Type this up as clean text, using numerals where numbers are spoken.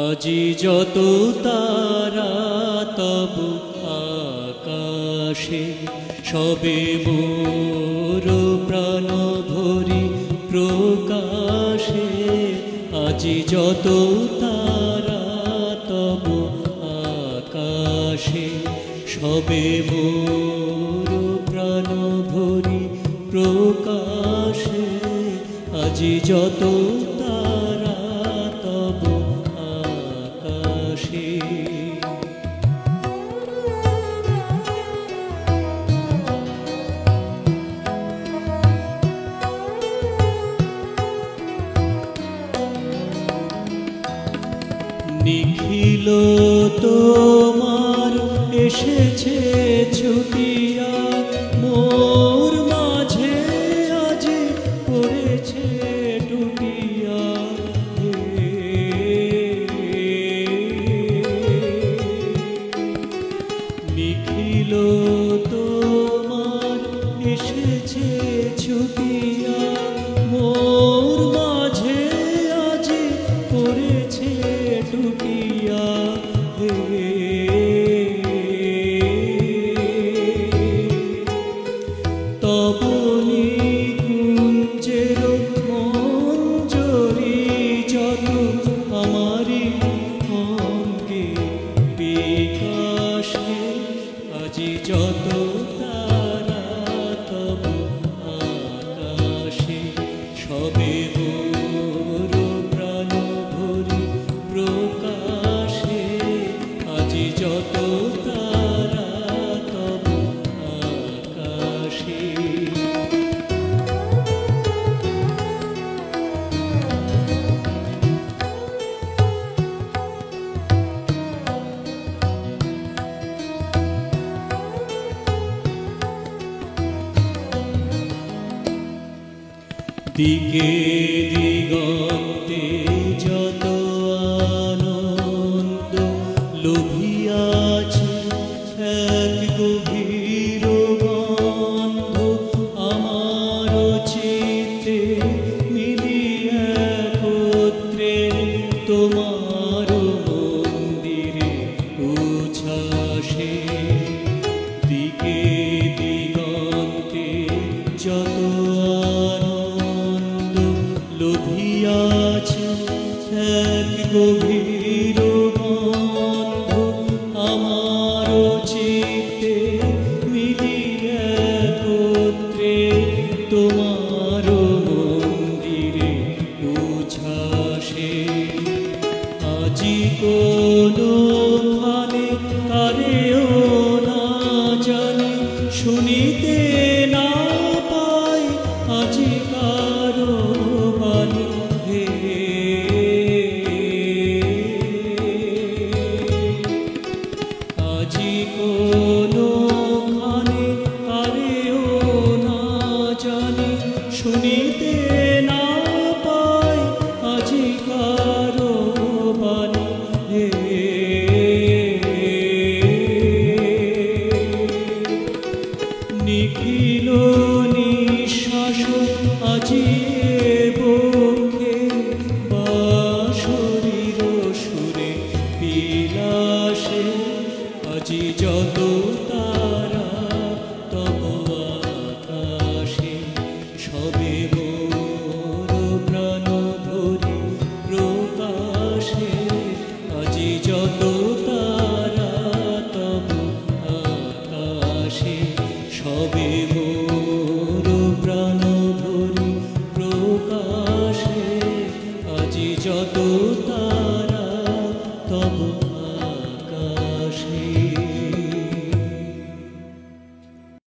আজি যত তারা তব আকাশে, সবে মোর প্রাণ ভরি প্রকাশে। আজি যত তারা তব আকাশে, সবে মোর প্রাণ ভরি প্রকাশে। আজি যত তারা তব আকাশে। নিখিল তোমার এসেছে ছুটিয়া, মোর মাঝে আজি পড়েছে টুটিয়া। নিখিল তোমার এসেছে ছুটিয়া, মোর মাঝে আজি পড়েছে টুটিয়া। তব নিকুঞ্জের মঞ্জরি যত আমারি অঙ্গে বিকাশে। আজি যত তারা তব আকাশে, সবে মোর প্রাণ ভরি প্রকাশে। আজি যত তারা তব আকাশে। দিকে দিগন্তে যত আনন্দ লোভিয়াছে, এক গভীর গন্ধ আমার চিত্তে মিলি একত্রে। তোমার মন্দিরে উচ্ছ্বাসে, দিকে দিগন্তে যত লোভিয়াছে, এক গভীর গন্ধ আমার চিত্তে মিলি একত্রে। তোমার মন্দিরে উচ্ছ্বাসে। আজি কোনখানে কারেও না জানি, শুনিতে না পাই আজি কারো বাণী। আজি কোনখানে কারেও না জানি, শুনিতে না পাই আজি কারো বাণী। নিখিল নিঃশ্বাস আজি বক্ষে, বাঁশরীর সুরে বিলাসে। আজি যত তারা তব আকাশে, সবে মোর প্রাণ ভরি প্রকাশে। আজি যত তারা তব আকাশে, সবে মোর প্রাণ ভরি প্রকাশে। আজি যত তারা